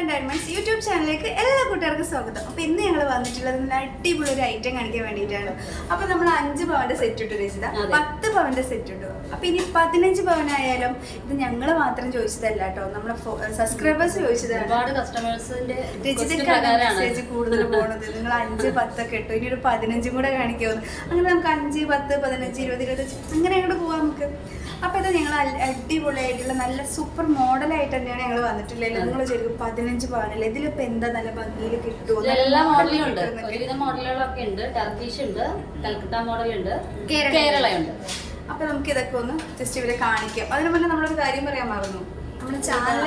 And diamonds YouTube ചാനലിലേക്ക് എല്ലാ കൂട്ടുകാർക്കും സ്വാഗതം. അപ്പോൾ ഇന്ന് ഞങ്ങൾ വന്നിട്ടുള്ളത് നല്ല അടിപൊളി ഒരു ഐറ്റം കാണിക്കാൻ വേണ്ടിയിട്ടാണ്. അപ്പോൾ നമ്മൾ 5 പവന്റെ സെറ്റ് ഇട്ടു രചിത, 10 പവന്റെ സെറ്റ് ഇട്ടു. അപ്പോൾ ഇനി 15 പവനായാലും ഇത് ഞങ്ങൾ മാത്രം ചോദിച്ചതല്ല കേട്ടോ, നമ്മളെ സബ്സ്ക്രൈബേഴ്സ് ചോദിച്ചതാണ്. ഒരുപാട് കസ്റ്റമേഴ്സിന്റെ രചിതക്കാണ് മെസ്സേജ് കൂടുതൽ പോകുന്നത്. നിങ്ങൾ 5, 10 ഒക്കെ ഇട്ടു, ഇനി ഒരു 15 കൂടെ കാണിക്കുമെന്ന്. അങ്ങനെ നമുക്ക് 5, 10, 15, 20, 25 അങ്ങനെ അങ്ങോട്ട് പോവാം നമുക്ക്. അപ്പോൾ ഇത് ഞങ്ങൾ അടിപൊളിയായിട്ടുള്ള നല്ല സൂപ്പർ മോഡലായിട്ട് തന്നെയാണ് ഞങ്ങൾ വന്നിട്ടില്ലല്ലോ. നിങ്ങൾ ശരിക്കും 15 പവനല്ലേ, ഇതിലിപ്പോൾ എന്താ നല്ല ഭംഗിയിൽ കിട്ടുമോ? എല്ലാ മോഡലും ഉണ്ട്, ഒരുവിധ മോഡലുകളൊക്കെ ഉണ്ട്. ടർക്കിഷ് ഉണ്ട്, കൽക്കട്ട മോഡൽ ഉണ്ട്, കേരള ഉണ്ട്. അപ്പോൾ നമുക്ക് ഇതൊക്കെ ഒന്ന് ജസ്റ്റ് ഇവരെ കാണിക്കാം. അതിന് മുന്നേ നമ്മളൊരു കാര്യം പറയാൻ മറന്നു, നമ്മുടെ ചാനൽ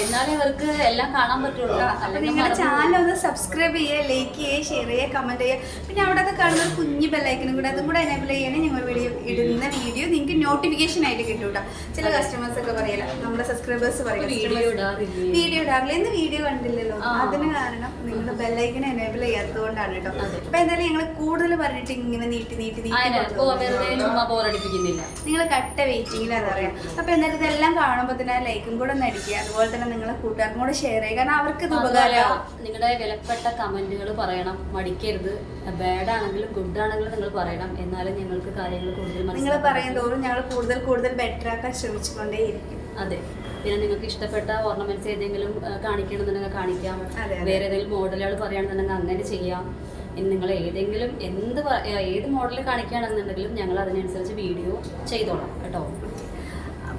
എന്നാലും ഇവർക്ക് എല്ലാം കാണാൻ പറ്റുള്ളൂ. അപ്പോൾ നിങ്ങളുടെ ചാനൽ ഒന്ന് സബ്സ്ക്രൈബ് ചെയ്യുക, ലൈക്ക് ചെയ്യുക, ഷെയർ ചെയ്യുക, കമൻറ്റ് ചെയ്യുക. പിന്നെ അവിടെ ഒക്കെ കാണുന്ന ഒരു കുഞ്ഞ് ബെല്ലൈക്കനും കൂടെ അതും കൂടെ എനേബിൾ ചെയ്യണേ ഞങ്ങൾ ഇടുന്ന വീഡിയോ നിങ്ങൾക്ക് നോട്ടിഫിക്കേഷൻ ആയിട്ട് കിട്ടും കേട്ടോ. ചില കസ്റ്റമേഴ്സ് ഒക്കെ പറയില്ല, നമ്മുടെ സബ്സ്ക്രൈബേഴ്സ് പറയില്ല വീഡിയോ ഇടാറില്ല, ഇന്ന് വീഡിയോ കണ്ടില്ലല്ലോ. അതിന് കാരണം നിങ്ങളുടെ ബെല്ലൈക്കൻ എനേബിൾ ചെയ്യാത്തതുകൊണ്ടാണ് കേട്ടോ. അപ്പോൾ എന്തായാലും ഞങ്ങൾ കൂടുതൽ പറഞ്ഞിട്ട് ഇങ്ങനെ നീട്ടി നിങ്ങൾ കട്ട വെയിറ്റിംഗിലാണ് അറിയാം. അപ്പോൾ എന്തായാലും ഇതെല്ലാം കാണുമ്പോൾ തന്നെ ലൈക്കും കൂടെ ഒന്ന് അടിക്കുക, അതുപോലെ തന്നെ നിങ്ങളെ കൂട്ടുകാർക്കും കൂടെ ഷെയർ ചെയ്യുക, കാരണം അവർക്ക് ഇത് ഉപകാരമാവും. നിങ്ങളുടെ വിലപ്പെട്ട കമന്റുകൾ പറയണം, മടിക്കരുത്. ബാഡ് ആണെങ്കിലും ഗുഡ് ആണെങ്കിലും നിങ്ങൾ പറയണം, എന്നാലും ഞങ്ങൾക്ക് കാര്യങ്ങൾ കൂടുതൽ നിങ്ങൾ പറയും തോറും ഞങ്ങൾ കൂടുതൽ ബെറ്റർ ആക്കാൻ ശ്രമിച്ചുകൊണ്ടേയിരിക്കും. അതെ. പിന്നെ നിങ്ങൾക്ക് ഇഷ്ടപ്പെട്ട ഓർണമെന്റ്സ് ഏതെങ്കിലും കാണിക്കണമെന്നുണ്ടെങ്കിൽ കാണിക്കാം, വേറെ ഏതെങ്കിലും മോഡലുകൾ പറയുകയാണെന്നുണ്ടെങ്കിൽ അങ്ങനെ ചെയ്യാം. നിങ്ങൾ ഏതെങ്കിലും ഏത് മോഡൽ കാണിക്കുകയാണെന്നുണ്ടെങ്കിലും ഞങ്ങൾ അതിനനുസരിച്ച് വീഡിയോ ചെയ്തോളാം കേട്ടോ.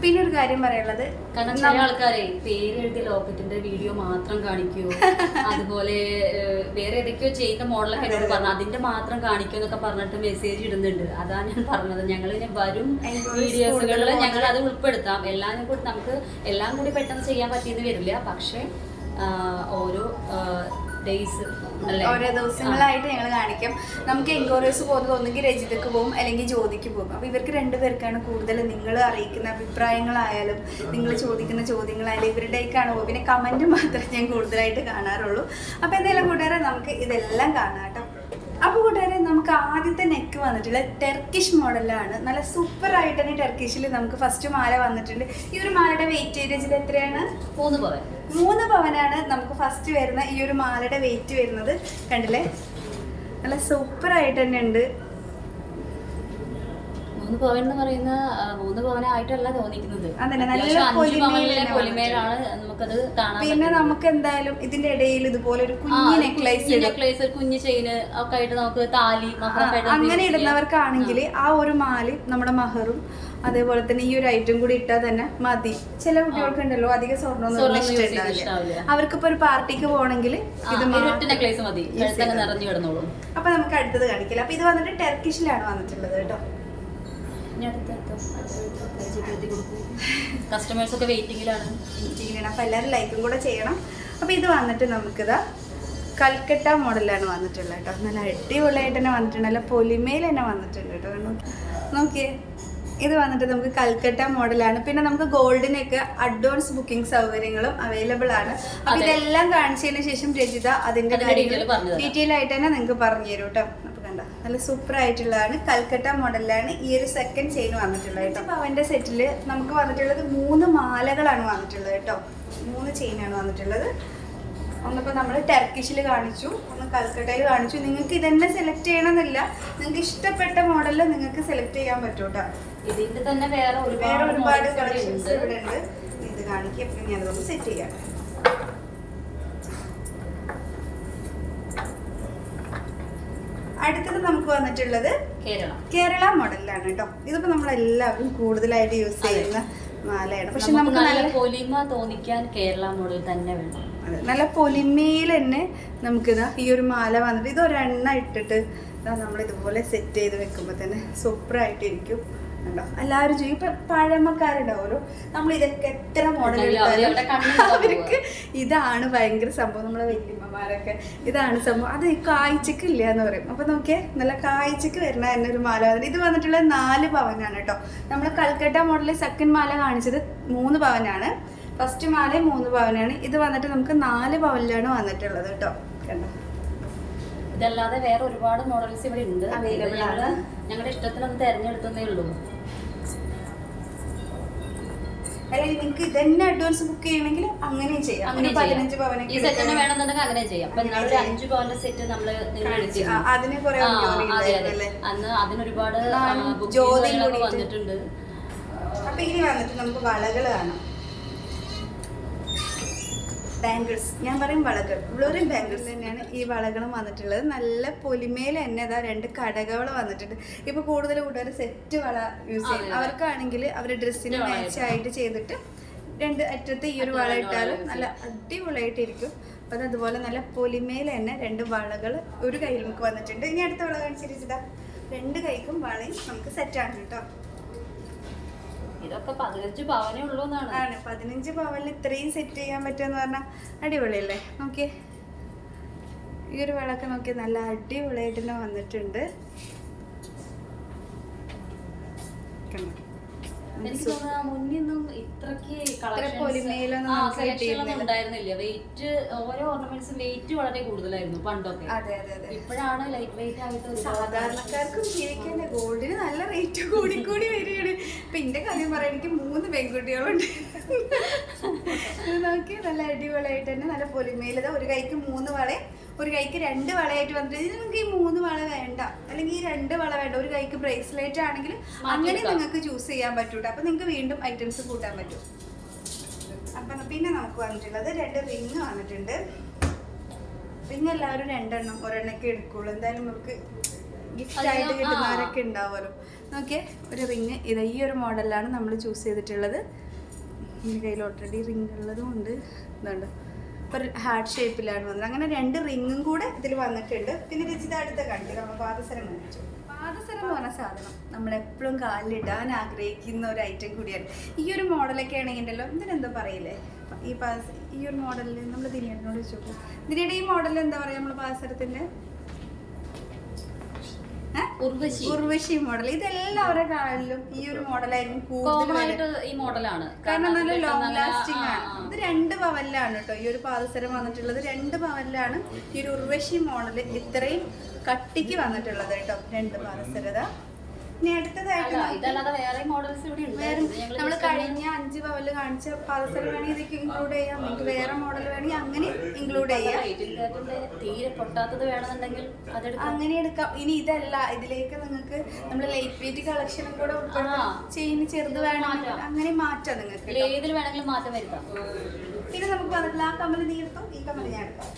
പിന്നെ ഒരു കാര്യം പറയാനുള്ളത്, കാരണം ചില ആൾക്കാരെ പേര് എഴുതിയ ലോക്കറ്റിന്റെ വീഡിയോ മാത്രം കാണിക്കൂ, അതുപോലെ വേറെ ഏതൊക്കെയോ ചെയ്യുന്ന മോഡലൊക്കെ എന്നോട് പറഞ്ഞു അതിന്റെ മാത്രം കാണിക്കൂ എന്നൊക്കെ പറഞ്ഞിട്ട് മെസ്സേജ് ഇടുന്നുണ്ട്. അതാണ് ഞാൻ പറഞ്ഞത്, ഞങ്ങൾ ഇനി വരും വീഡിയോസുകളിൽ ഞങ്ങൾ അത് ഉൾപ്പെടുത്താം. എല്ലാം കൂടി പെട്ടെന്ന് ചെയ്യാൻ പറ്റിയെന്ന് വരില്ല, പക്ഷെ ഓരോ ദിവസങ്ങളായിട്ട് ഞങ്ങൾ കാണിക്കും. നമുക്ക് എൻക്വയറീസ് പോകുന്നത് ഒന്നുകിൽ രജിതക്ക് പോകും അല്ലെങ്കിൽ ജ്യോതിക്ക് പോകും. അപ്പോൾ ഇവർക്ക് 2 പേർക്കാണ് കൂടുതൽ നിങ്ങൾ അറിയിക്കുന്ന അഭിപ്രായങ്ങളായാലും നിങ്ങൾ ചോദിക്കുന്ന ചോദ്യങ്ങളായാലും ഇവരുടേക്കാണ് പോകും. പിന്നെ കമൻറ്റ് മാത്രമേ ഞാൻ കൂടുതലായിട്ട് കാണാറുള്ളൂ. അപ്പോൾ എന്തായാലും കൂട്ടുകാരെ നമുക്ക് ഇതെല്ലാം കാണാം കേട്ടോ. അപ്പോൾ കൂട്ടുകാരെ നമുക്ക് ആദ്യത്തെ നെക്ക് വന്നിട്ടുള്ള ടെർക്കിഷ് മോഡലാണ്. നല്ല സൂപ്പറായിട്ട് തന്നെ ടെർക്കിഷിൽ നമുക്ക് ഫസ്റ്റ് മാല വന്നിട്ടുണ്ട്. ഈ ഒരു മാലയുടെ വെയിറ്റ് രചിത എത്രയാണ്? 3 പവനാണ് നമുക്ക് ഫസ്റ്റ് വരുന്ന ഈ ഒരു മാലയുടെ വെയിറ്റ് വരുന്നത്. കണ്ടില്ലേ, നല്ല സൂപ്പറായിട്ട് തന്നെ ഉണ്ട്. 3 പവൻ എന്ന് പറയുന്ന 3 പവനായിട്ടല്ല തോന്നിക്കുന്നത്, അതന്നെ നല്ല പൊലിമേലാണ് നമുക്കത് കാണാൻ. പിന്നെ നമുക്ക് എന്തായാലും ഇതിന്റെ ഇടയിൽ ഇതുപോലെ ഒരു കുഞ്ഞു നെക്ലേസ്, കുഞ്ഞു ചെയിന് ഒക്കെ ആയിട്ട് നമുക്ക് താലി അങ്ങനെ ഇടുന്നവർക്കാണെങ്കിൽ ആ ഒരു മാലയും നമ്മുടെ മഹറും അതേപോലെ തന്നെ ഈ ഒരു ഐറ്റം കൂടി ഇട്ടാൽ തന്നെ മതി. ചില കുട്ടികൾക്ക് ഉണ്ടല്ലോ അധികം സ്വർണ്ണമൊന്നും ഇഷ്ടമില്ല, അവർക്കിപ്പോ ഒരു പാർട്ടിക്ക് പോകണമെങ്കിൽ ഇത് നെക്ലേസ് മതി, നിറഞ്ഞു കിടന്നോളൂ. അപ്പൊ നമുക്ക് അടുത്തത് കാണിക്കില്ല. അപ്പൊ ഇത് വന്നിട്ട് ടെർക്കിഷിലാണ് വന്നിട്ടുള്ളത് കേട്ടോ. കസ്റ്റമേഴ്സ് ഒക്കെ വെയിറ്റിംഗിലാണ്. അപ്പൊ എല്ലാവരും ലൈക്കും കൂടെ ചെയ്യണം. അപ്പൊ ഇത് വന്നിട്ട് നമുക്കിതാ കൽക്കട്ട മോഡലാണ് വന്നിട്ടുള്ളത് കേട്ടോ. നല്ല അടിപൊളിയായിട്ട് തന്നെ വന്നിട്ടുണ്ട്, നല്ല പൊലിമയിൽ തന്നെ വന്നിട്ടുണ്ട് കേട്ടോ. നോക്കിയേ, ഇത് വന്നിട്ട് നമുക്ക് കൽക്കട്ട മോഡലാണ്. പിന്നെ നമുക്ക് ഗോൾഡിനൊക്കെ അഡ്വാൻസ് ബുക്കിംഗ് സൗകര്യങ്ങളും അവൈലബിൾ ആണ്. അപ്പൊ ഇതെല്ലാം കാണിച്ചതിന് ശേഷം രചിത അതിന്റെ ഡീറ്റെയിൽ ആയിട്ട് തന്നെ നിങ്ങൾക്ക് പറഞ്ഞു തരും കേട്ടോ. അപ്പൊ കണ്ട നല്ല സൂപ്പർ ആയിട്ടുള്ളതാണ്, കൽക്കട്ട മോഡലിലാണ് ഈ ഒരു സെക്കൻഡ് ചെയിൻ വന്നിട്ടുള്ളത് കേട്ടോ. അപ്പൊ അവന്റെ സെറ്റിൽ നമുക്ക് വന്നിട്ടുള്ളത് 3 മാലകളാണ് വന്നിട്ടുള്ളത് കേട്ടോ. 3 ചെയിനാണ് വന്നിട്ടുള്ളത്. ഒന്നിപ്പോൾ നമ്മൾ ടെർക്കിഷിൽ കാണിച്ചു, ഒന്ന് കൽക്കട്ടയിൽ കാണിച്ചു. നിങ്ങൾക്ക് ഇതന്നെ സെലക്ട് ചെയ്യണമെന്നില്ല, നിങ്ങൾക്ക് ഇഷ്ടപ്പെട്ട മോഡലിൽ നിങ്ങൾക്ക് സെലക്ട് ചെയ്യാൻ പറ്റും കേട്ടോ. ഇതിന്റെ തന്നെ വേറെ ഒരുപാട് കളക്ഷൻസ് ഇവിടെ ഉണ്ട്. ഇത് കാണിക്കുക, പിന്നെ ഞാനതൊന്ന് സെറ്റ് ചെയ്യാം. അടുത്തത് നമുക്ക് വന്നിട്ടുള്ളത് കേരള മോഡലിലാണ് കേട്ടോ. ഇതിപ്പോ നമ്മളെല്ലാവരും കൂടുതലായിട്ട് യൂസ് ചെയ്യുന്ന മാലയാണ്. പക്ഷെ നമുക്ക് നല്ല പൊലിമ തോന്നിക്കാൻ കേരള മോഡൽ തന്നെ വേണം. നല്ല പൊലിമയിൽ തന്നെ നമുക്കിതാ ഈ ഒരു മാല വന്നിട്ട് ഇത് ഒരെണ്ണ ഇട്ടിട്ട് നമ്മൾ ഇതുപോലെ സെറ്റ് ചെയ്ത് വെക്കുമ്പോൾ തന്നെ സൂപ്പറായിട്ടിരിക്കും കേട്ടോ. എല്ലാവരും ചെയ്യും. ഇപ്പം പഴമക്കാരുണ്ടാവുമല്ലോ, നമ്മൾ ഇതൊക്കെ എത്ര മോഡൽ അവർക്ക് ഇതാണ് ഭയങ്കര സംഭവം. നമ്മളെ വല്യമ്മമാരൊക്കെ ഇതാണ് സംഭവം. അത് കാഴ്ചക്ക് ഇല്ല എന്ന് പറയും. അപ്പം നോക്കിയേ, നല്ല കാഴ്ചക്ക് വരുന്ന തന്നെ ഒരു മാല വന്നിട്ട് ഇത് വന്നിട്ടുള്ളത് 4 പവനാണ് കേട്ടോ. നമ്മൾ കൽക്കട്ട മോഡലിൽ സെക്കൻഡ് മാല കാണിച്ചത് 3 പവനാണ്, ഫസ്റ്റ് മാല 3 പവനാണ്. ഇത് വന്നിട്ട് നമുക്ക് 4 പവനിലാണ് വന്നിട്ടുള്ളത് കേട്ടോ. കണ്ടോ, ഇതല്ലാതെ വേറെ ഒരുപാട് മോഡൽസ് ഇവിടെ ഉണ്ട്, അവൈലബിൾ ആണ്. ഞങ്ങളുടെ ഇഷ്ടത്തിനൊന്ന് തിരഞ്ഞെടുത്തതേ ഉള്ളൂ. അല്ലെങ്കിൽ നിങ്ങൾക്ക് ഇതന്നെ അഡ്വാൻസ് ബുക്ക് ചെയ്യണമെങ്കിൽ അങ്ങനെയും ചെയ്യാം. 15 പവനൊക്കെ ഈ സെറ്റ് തന്നെ വേണമെന്നുണ്ടെങ്കിൽ അങ്ങനെ ചെയ്യാം. അപ്പൊ നിങ്ങൾ 5 പവന്റെ സെറ്റ് നമ്മൾ അതിന് കുറെ അന്ന് അതിനൊരുപാട് ജ്യോതി വന്നിട്ടുണ്ട്. അപ്പൊ ഇനി വന്നിട്ട് നമുക്ക് വളകൾ കാണാം. ബാംഗിൾസ്, ഞാൻ പറയും വളകൾ, ഇവളൊരു ബാംഗിൾസ് തന്നെയാണ് ഈ വളകളും വന്നിട്ടുള്ളത്. നല്ല പൊലിമേൽ തന്നെ ഇതാ 2 കടകവള വന്നിട്ടുണ്ട്. ഇപ്പൊ കൂടുതൽ കൂട്ടുകാർ സെറ്റ് വള യൂസ് ചെയ്യും. അവർക്കാണെങ്കിൽ അവരുടെ ഡ്രസ്സിന് മാച്ച് ആയിട്ട് ചെയ്തിട്ട് 2 അറ്റത്ത് ഈ ഒരു വള ഇട്ടാലും നല്ല അടിപൊളിയായിട്ടിരിക്കും. അപ്പം അതുപോലെ നല്ല പൊലിമേൽ തന്നെ 2 വളകൾ ഒരു കയ്യിൽ നമുക്ക് വന്നിട്ടുണ്ട്. ഇനി അടുത്ത വള കാണിച്ചിരിച്ചതാ 2 കൈക്കും വളയും നമുക്ക് സെറ്റാണ് കേട്ടോ. ഇതൊക്കെ 15 പവനേ ഉള്ളൂ എന്നാണ്. 15 പവനിൽ ഇത്രയും സെറ്റ് ചെയ്യാൻ പറ്റുമെന്ന് പറഞ്ഞാൽ അടിപൊളിയല്ലേ. നോക്കിയേ, ഈ ഒരു വളൊക്കെ നോക്കിയ നല്ല അടിപൊളിയായിട്ട് തന്നെ വന്നിട്ടുണ്ട്. എനിക്ക് തോന്നുന്നു മുന്നൊന്നും ഇത്രക്ക് ഉണ്ടായിരുന്നില്ല. വെയിറ്റ് ഓരോ ഓർണമെന്റ്സും വെയിറ്റ് വളരെ കൂടുതലായിരുന്നു പണ്ടൊക്കെ. ഇപ്പോഴാണ് ലൈറ്റ് വെയിറ്റ് ആയിട്ട്. സാധാരണക്കാർക്കും ജീവിക്കാൻ ഗോൾഡിന് നല്ല റേറ്റ് കൂടിക്കൂടി വരികയാണ്. ഇപ്പൊ എന്റെ കാര്യം പറയാൻ എനിക്ക് 3 പെൺകുട്ടികളുണ്ട്. നോക്കി നല്ല അടിപൊളിയായിട്ട് തന്നെ നല്ല പൊലിമയിലത് ഒരു കൈക്ക് 3 വളയും ഒരു കൈക്ക് 2 വളയായിട്ട് വന്നിട്ട് ഇത് നിങ്ങൾക്ക് ഈ 3 വള വേണ്ട, അല്ലെങ്കിൽ ഈ 2 വള വേണ്ട, ഒരു കൈക്ക് ബ്രേസ്ലെറ്റ് ആണെങ്കിൽ അങ്ങനെ നിങ്ങൾക്ക് ചൂസ് ചെയ്യാൻ പറ്റൂട്ടോ. അപ്പൊ നിങ്ങൾക്ക് വീണ്ടും ഐറ്റംസ് കൂട്ടാൻ പറ്റും. അപ്പൊ പിന്നെ നമുക്ക് വന്നിട്ടുള്ളത് 2 റിങ് വന്നിട്ടുണ്ട്. റിങ് എല്ലാവരും 2 എണ്ണം ഒരെണ്ണൊക്കെ എടുക്കുള്ളൂ. എന്തായാലും നമുക്ക് ഗിഫ്റ്റ് ആയിട്ട് കിട്ടുന്നവരൊക്കെ ഉണ്ടാവുമല്ലോ. നോക്കിയേ, ഒരു റിങ് ഇത് ഈ ഒരു മോഡലാണ് നമ്മൾ ചൂസ് ചെയ്തിട്ടുള്ളത്. എൻ്റെ കയ്യിൽ ഓൾറെഡി റിങ് ഉള്ളതും ഉണ്ട്. ഇതുണ്ട്, ഒരു ഹാർട്ട് ഷേപ്പിലാണ് വന്നത്. അങ്ങനെ 2 റിങ്ങും കൂടെ ഇതിൽ വന്നിട്ടുണ്ട്. പിന്നെ രചിത അടുത്ത കാണിക്കുക, നമ്മൾ പാദസരം കാണിച്ചു. പാദസരം എന്ന് പറഞ്ഞ സാധനം നമ്മളെപ്പോഴും കാലിലിടാൻ ആഗ്രഹിക്കുന്ന ഒരു ഐറ്റം കൂടിയാണ്. ഈ ഒരു മോഡലൊക്കെ ആണെങ്കിൽ ഉണ്ടല്ലോ, ഇതിനെന്താ പറയില്ലേ, ഈ ഒരു മോഡലിൽ നമ്മൾ ദിനിയേട്ടനോട് ചോദിച്ചു, ദിനിയുടെ ഈ മോഡലിൽ എന്താ പറയുക നമ്മൾ പാദസരത്തിൻ്റെ? ഉർവശി മോഡൽ. ഇതെല്ലാവരുടെ കാലിലും ഈ ഒരു മോഡലായിരിക്കും കൂടുതൽ. ഈ മോഡലാണ് കാരണം നല്ല ലോങ് ലാസ്റ്റിംഗ് ആണ്. ഇത് 2 പവനിലാണ് കേട്ടോ ഈ ഒരു പാദസരം വന്നിട്ടുള്ളത്. 2 പവനിലാണ് ഈ ഒരു ഉർവശി മോഡൽ ഇത്രയും കട്ടിക്ക് വന്നിട്ടുള്ളത് കേട്ടോ. 2 പാദസരത. ഇനി അടുത്തതായിട്ട് നമ്മൾ കഴിഞ്ഞ 5 പവനിൽ കാണിച്ച പാദസരം വേണമെങ്കിൽ ഇതൊക്കെ ഇൻക്ലൂഡ് ചെയ്യാം. നിങ്ങൾക്ക് വേറെ മോഡൽ വേണമെങ്കിൽ അങ്ങനെ ഇൻക്ലൂഡ് ചെയ്യാം. തീരെ പൊട്ടാത്തത് വേണമെന്നുണ്ടെങ്കിൽ അങ്ങനെ എടുക്കാം. ഇനി ഇതല്ല, ഇതിലേക്ക് നിങ്ങൾക്ക് നമ്മൾ ലൈറ്റ് വെയിറ്റ് കളക്ഷനും കൂടെ ചെയിൻ ചെറുത് വേണമെങ്കിൽ അങ്ങനെ മാറ്റാം. നിങ്ങൾക്ക് ഏതിൽ വേണമെങ്കിലും മാറ്റം വരുത്താം. പിന്നെ നമുക്ക് വന്നിട്ടില്ല ആ കമ്മൽ നീർത്തും ഈ കമ്മൽ ഞാൻ എടുക്കാം.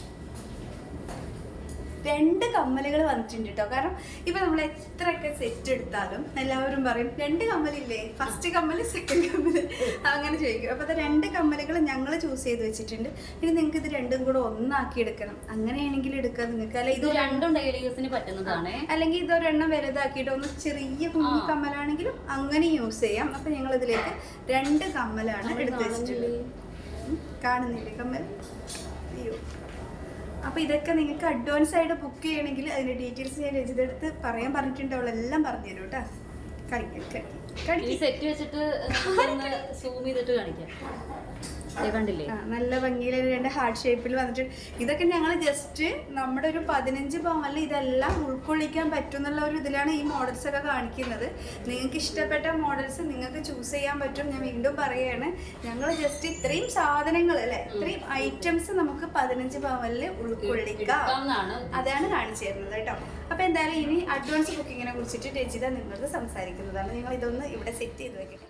2 കമ്മലുകൾ വന്നിട്ടുണ്ട് കേട്ടോ. കാരണം ഇപ്പൊ നമ്മൾ എത്രയൊക്കെ സെറ്റ് എടുത്താലും എല്ലാവരും പറയും 2 കമ്മലില്ലേ, ഫസ്റ്റ് കമ്മല് സെക്കൻഡ് കമ്മല് അങ്ങനെ ചോദിക്കും. അപ്പൊ അത് 2 കമ്മലുകൾ ഞങ്ങൾ ചൂസ് ചെയ്ത് വെച്ചിട്ടുണ്ട്. ഇനി നിങ്ങൾക്ക് ഇത് 2ഉം കൂടെ ഒന്നാക്കി എടുക്കണം, അങ്ങനെയാണെങ്കിൽ എടുക്കാം നിങ്ങൾക്ക്. അല്ല ഇത് 2 ഡെയിലി യൂസിന് പറ്റുന്നതാണ്. അല്ലെങ്കിൽ ഇതൊരെണ്ണം വലുതാക്കിയിട്ട് ഒന്ന് ചെറിയ കുഞ്ഞി കമ്മലാണെങ്കിലും അങ്ങനെ യൂസ് ചെയ്യാം. അപ്പൊ ഞങ്ങൾ ഇതിലേക്ക് 2 കമ്മലാണ് എടുത്ത് വെച്ചിട്ടുള്ളത്. കാണുന്നില്ലേ കമ്മൽ? അയ്യോ. അപ്പോൾ ഇതൊക്കെ നിങ്ങൾക്ക് അഡ്വാൻസ് ആയിട്ട് ബുക്ക് ചെയ്യണമെങ്കിൽ അതിൻ്റെ ഡീറ്റെയിൽസ് ഞാൻ രചിതെടുത്ത് പറയാൻ പറഞ്ഞിട്ടുണ്ട്. അവളെല്ലാം പറഞ്ഞു തരും കേട്ടോ. സെറ്റ് വെച്ചിട്ട് സൂം ചെയ്തിട്ട് കാണിക്കാം. കണ്ടില്ലേ, നല്ല ഭംഗിയിൽ 2 ഹാർട്ട് ഷേപ്പിൽ വന്നിട്ട്. ഇതൊക്കെ ഞങ്ങൾ ജസ്റ്റ് നമ്മുടെ ഒരു 15 പവനിൽ ഇതെല്ലാം ഉൾക്കൊള്ളിക്കാൻ പറ്റും എന്നുള്ള ഒരു ഇതിലാണ് ഈ മോഡൽസ് ഒക്കെ കാണിക്കുന്നത്. നിങ്ങൾക്ക് ഇഷ്ടപ്പെട്ട മോഡൽസ് നിങ്ങൾക്ക് ചൂസ് ചെയ്യാൻ പറ്റും. ഞാൻ വീണ്ടും പറയുകയാണ്, ഞങ്ങൾ ജസ്റ്റ് ഇത്രയും സാധനങ്ങൾ അല്ലേ, ഇത്രയും ഐറ്റംസ് നമുക്ക് 15 പവനിൽ ഉൾക്കൊള്ളിക്കാം, അതാണ് കാണിച്ചു തരുന്നത് കേട്ടോ. അപ്പോൾ എന്തായാലും ഇനി അഡ്വാൻസ് ബുക്കിങ്ങിനെ കുറിച്ചിട്ട് രചിത നിങ്ങളോട് സംസാരിക്കുന്നതാണ്. നിങ്ങൾ ഇതൊന്ന് ഇവിടെ സെറ്റ് ചെയ്ത് വെക്കട്ടെ.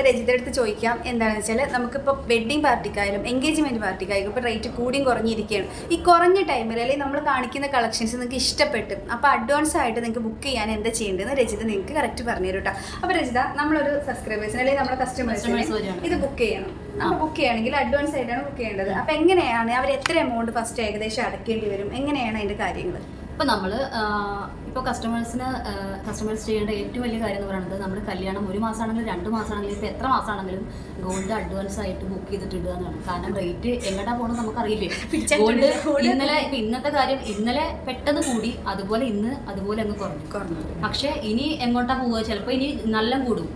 രചിതെടുത്ത് ചോദിക്കാം എന്താണെന്ന് വെച്ചാൽ, നമുക്കിപ്പോൾ വെഡ്ഡിങ് പാർട്ടിക്കായാലും എൻഗേജ്മെൻറ്റ് പാർട്ടിക്കായാലും ഇപ്പോൾ റേറ്റ് കൂടിയും കുറഞ്ഞിരിക്കുകയാണ്. ഈ കുറഞ്ഞ ടൈമിൽ അല്ലെങ്കിൽ നമ്മൾ കാണിക്കുന്ന കളക്ഷൻസ് നിങ്ങൾക്ക് ഇഷ്ടപ്പെട്ട് അപ്പോൾ അഡ്വാൻസ് ആയിട്ട് നിങ്ങൾക്ക് ബുക്ക് ചെയ്യാൻ എന്താ ചെയ്യേണ്ടതെന്ന് രചിത നിങ്ങൾക്ക് കറക്റ്റ് പറഞ്ഞു തരും കേട്ടോ. അപ്പോൾ രചിത, നമ്മളൊരു സബ്സ്ക്രൈബേഴ്സിന് അല്ലെങ്കിൽ നമ്മുടെ കസ്റ്റമേഴ്സിന് ഇത് ബുക്ക് ചെയ്യണം. അപ്പോൾ ബുക്ക് ചെയ്യണമെങ്കിൽ അഡ്വാൻസ് ആയിട്ടാണ് ബുക്ക് ചെയ്യേണ്ടത്. അപ്പോൾ എങ്ങനെയാണ് അവർ എത്ര എമൗണ്ട് ഫസ്റ്റ് ഏകദേശം അടയ്ക്കേണ്ടി വരും, എങ്ങനെയാണ് അതിൻ്റെ കാര്യങ്ങൾ? ഇപ്പം നമ്മൾ ഇപ്പോൾ കസ്റ്റമേഴ്സ് ചെയ്യേണ്ട ഏറ്റവും വലിയ കാര്യം എന്ന് പറയുന്നത് നമ്മൾ കല്യാണം 1 മാസമാണെങ്കിലും 2 മാസമാണെങ്കിലും ഇപ്പോൾ എത്ര മാസമാണെങ്കിലും ഗോൾഡ് അഡ്വാൻസ് ആയിട്ട് ബുക്ക് ചെയ്തിട്ടുണ്ട് എന്നാണ്. കാരണം റേറ്റ് എങ്ങോട്ടാ പോകുന്നത് നമുക്കറിയില്ലേ. ഗോൾഡ് ഇന്നത്തെ കാര്യം ഇന്നലെ പെട്ടെന്ന് കൂടി, അതുപോലെ ഇന്ന് അതുപോലെ അങ്ങ് കുറഞ്ഞു. പക്ഷേ ഇനി എങ്ങോട്ടാ പോവുക, ചിലപ്പോൾ ഇനി നല്ല കൂടും,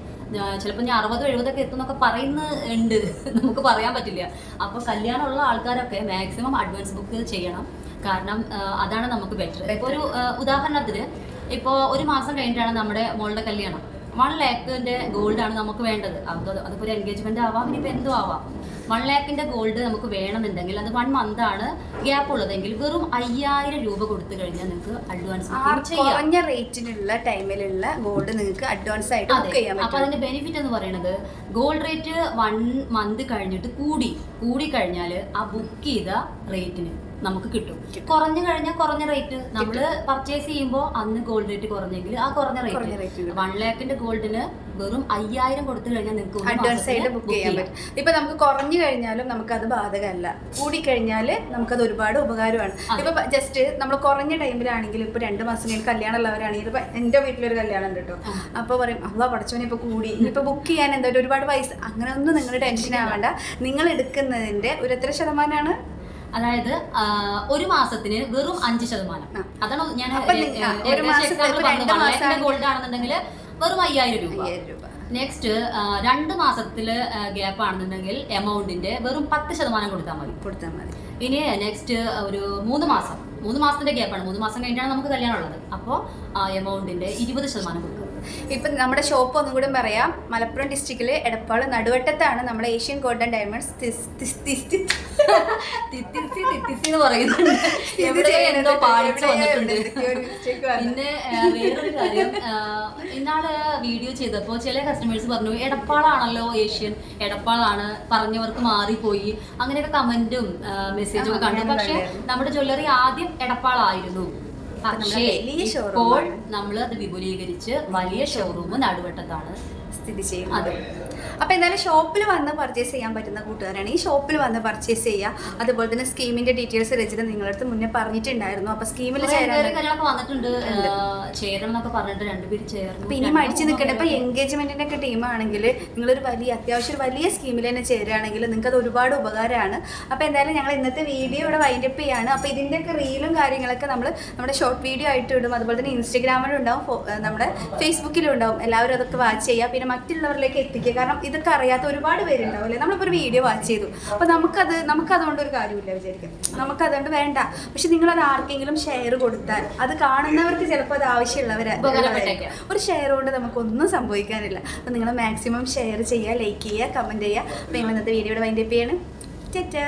ചിലപ്പോൾ ഞാൻ 60-70 എത്തുന്നൊക്കെ പറയുന്നുണ്ട്, നമുക്ക് പറയാൻ പറ്റില്ല. അപ്പോൾ കല്യാണമുള്ള ആൾക്കാരൊക്കെ മാക്സിമം അഡ്വാൻസ് ബുക്ക് ചെയ്യണം. കാരണം അതാണ് നമുക്ക് ബെറ്റർ. ഇപ്പോൾ ഒരു ഉദാഹരണത്തിന് ഇപ്പോൾ 1 മാസം കഴിഞ്ഞിട്ടാണ് നമ്മുടെ മോളുടെ കല്യാണം. 1 ലാഖിൻ്റെ ഗോൾഡാണ് നമുക്ക് വേണ്ടത്. അതിപ്പോൾ ഒരു എൻഗേജ്മെൻറ്റ് ആവാം, ഇനിയിപ്പോൾ എന്തോ ആവാം. 1 ലാഖിൻ്റെ ഗോൾഡ് നമുക്ക് വേണമെന്നുണ്ടെങ്കിൽ അത് 1 മന്താണ് ഗ്യാപ്പ് ഉള്ളതെങ്കിൽ വെറും 5000 രൂപ കൊടുത്തു കഴിഞ്ഞാൽ നിങ്ങൾക്ക് അഡ്വാൻസ് കുറഞ്ഞ റേറ്റിനുള്ള ടൈമിലുള്ള ഗോൾഡ് നിങ്ങൾക്ക് അഡ്വാൻസ് ആയിട്ട് ബുക്ക് ചെയ്യാൻ പറ്റും. അപ്പോൾ അതിന്റെ ബെനിഫിറ്റ് എന്ന് പറയുന്നത് ഗോൾഡ് റേറ്റ് 1 മന്ത് കഴിഞ്ഞിട്ട് കൂടി കഴിഞ്ഞാൽ ആ ബുക്ക് ചെയ്ത റേറ്റിന് നമുക്ക് കിട്ടും. കുറഞ്ഞു കഴിഞ്ഞാൽ കുറഞ്ഞ റേറ്റ് നമ്മൾ പർച്ചേസ് ചെയ്യുമ്പോൾ അന്ന് ഗോൾഡ് റേറ്റ് കുറഞ്ഞെങ്കിൽ ആ കുറഞ്ഞ റേറ്റ് 1 ലാഖിന്റെ ഗോൾഡിന് വെറും 5000 കൊടുത്തു കഴിഞ്ഞാൽ നിങ്ങൾക്ക് അഡ്വാൻസ് ആയിട്ട് ബുക്ക് ചെയ്യാൻ പറ്റും. ഇപ്പൊ നമുക്ക് കുറഞ്ഞു കഴിഞ്ഞാലും നമുക്കത് ബാധകമല്ല, കൂടി കഴിഞ്ഞാൽ നമുക്കത് ഒരുപാട് ഉപകാരമാണ്. ഇപ്പൊ ജസ്റ്റ് നമ്മൾ കുറഞ്ഞ ടൈമിലാണെങ്കിൽ ഇപ്പൊ 2 മാസം കഴിഞ്ഞ് കല്യാണം ഉള്ളവരാണെങ്കിൽ ഇപ്പൊ എന്റെ വീട്ടിലൊരു കല്യാണം ഉണ്ട് കേട്ടോ, അപ്പൊ പറയും അള്ളാ പഠിച്ചോനെ ഇപ്പൊ കൂടി, ഇപ്പൊ ബുക്ക് ചെയ്യാൻ എന്താ ഒരുപാട് പൈസ, അങ്ങനെ ഒന്നും നിങ്ങൾ ടെൻഷൻ ആവേണ്ട. നിങ്ങൾ എടുക്കുന്നതിന്റെ ഒരു എത്ര ശതമാനമാണ്, അതായത് 1 മാസത്തിന് വെറും 5%. അതാണ് ഞാൻ ഗോൾഡ് ആണെന്നുണ്ടെങ്കിൽ വെറും 5000 രൂപ. നെക്സ്റ്റ് 2 മാസത്തില് ഗ്യാപ്പ് ആണെന്നുണ്ടെങ്കിൽ എമൗണ്ടിന്റെ വെറും 10% കൊടുത്താൽ മതി. ഇനി നെക്സ്റ്റ് ഒരു 3 മാസത്തിന്റെ ഗ്യാപ്പാണ്, 3 മാസം കഴിഞ്ഞാണ് നമുക്ക് കല്യാണം ഉള്ളത്. അപ്പോൾ എമൗണ്ടിന്റെ 20% കൊടുക്കും. ഇപ്പം നമ്മുടെ ഷോപ്പ് ഒന്നും കൂടെ പറയാം, മലപ്പുറം ഡിസ്ട്രിക്റ്റിലെ എടപ്പാൾ നടുവട്ടത്താണ് നമ്മുടെ ഏഷ്യൻ ഗോൾഡൻ ഡയമണ്ട്സ് പിന്നെ വേറൊരു കാര്യം, ഇന്നാള് വീഡിയോ ചെയ്തപ്പോൾ ചില കസ്റ്റമേഴ്സ് പറഞ്ഞു എടപ്പാളാണല്ലോ ഏഷ്യൻ, എടപ്പാളാണ് പറഞ്ഞവർക്ക് മാറിപ്പോയി, അങ്ങനെയൊക്കെ കമന്റും മെസ്സേജും ഒക്കെ കണ്ടു. പക്ഷെ നമ്മുടെ ജ്വല്ലറി ആദ്യം എടപ്പാളായിരുന്നു. പക്ഷേ ഇപ്പോൾ നമ്മൾ അത് വിപുലീകരിച്ച് വലിയ ഷോറൂം നടുവട്ടത്താണ് സ്ഥിതി ചെയ്യുന്നത്. അപ്പോൾ എന്തായാലും ഷോപ്പിൽ വന്ന് പർച്ചേസ് ചെയ്യാൻ പറ്റുന്ന കൂട്ടുകാരാണ് ഈ ഷോപ്പിൽ വന്ന് പർച്ചേസ് ചെയ്യുക. അതുപോലെ തന്നെ സ്കീമിന്റെ ഡീറ്റെയിൽസ് രചന നിങ്ങളുടെ അടുത്ത് മുന്നേ പറഞ്ഞിട്ടുണ്ടായിരുന്നു. അപ്പോൾ സ്കീമിൽ വന്നിട്ടുണ്ട്, ചേരണം എന്നൊക്കെ പറഞ്ഞിട്ട് 2 പേര് ചേർന്നു. പിന്നെ മടിച്ചു നിൽക്കട്ടെ. ഇപ്പോൾ എൻഗേജ്മെന്റിന്റെ ഒക്കെ ടീമാണെങ്കിൽ നിങ്ങളൊരു അത്യാവശ്യം ഒരു വലിയ സ്കീമിൽ തന്നെ ചേരുകയാണെങ്കിൽ നിങ്ങൾക്ക് അത് ഒരുപാട് ഉപകാരമാണ്. അപ്പോൾ എന്തായാലും ഞങ്ങൾ ഇന്നത്തെ വീഡിയോ ഇവിടെ വൈൻഡപ്പ് ചെയ്യാണ്. അപ്പോൾ ഇതിൻ്റെയൊക്കെ റീലും കാര്യങ്ങളൊക്കെ നമ്മുടെ ഷോർട്ട് വീഡിയോ ആയിട്ട് ഇടും. അതുപോലെ തന്നെ ഇൻസ്റ്റഗ്രാമിലും ഉണ്ടാവും, നമ്മുടെ ഫേസ്ബുക്കിലും ഉണ്ടാവും. എല്ലാവരും അതൊക്കെ വാച്ച് ചെയ്യുക, പിന്നെ മറ്റുള്ളവരിലേക്ക് എത്തിക്കുക. കാരണം ഇതൊക്കെ അറിയാത്ത ഒരുപാട് പേരുണ്ടാവും അല്ലേ. നമ്മളിപ്പോൾ ഒരു വീഡിയോ വാച്ച് ചെയ്തു, അപ്പോൾ നമുക്കതുകൊണ്ട് ഒരു കാര്യമില്ല വിചാരിക്കാം, നമുക്കതുകൊണ്ട് വേണ്ട. പക്ഷെ നിങ്ങളത് ആർക്കെങ്കിലും ഷെയർ കൊടുത്താൽ അത് കാണുന്നവർക്ക് ചിലപ്പോൾ അത് ആവശ്യമുള്ളവരായിരിക്കും. ഒരു ഷെയർ കൊണ്ട് നമുക്കൊന്നും സംഭവിക്കാനില്ല. അപ്പോൾ നിങ്ങൾ മാക്സിമം ഷെയർ ചെയ്യുക, ലൈക്ക് ചെയ്യുക, കമൻറ്റ് ചെയ്യുക. അപ്പോൾ ഞങ്ങൾ ഇന്നത്തെ വീഡിയോയുടെ വൈൻഡപ്പ് ചെയ്യാണ്. ചേച്ചാ.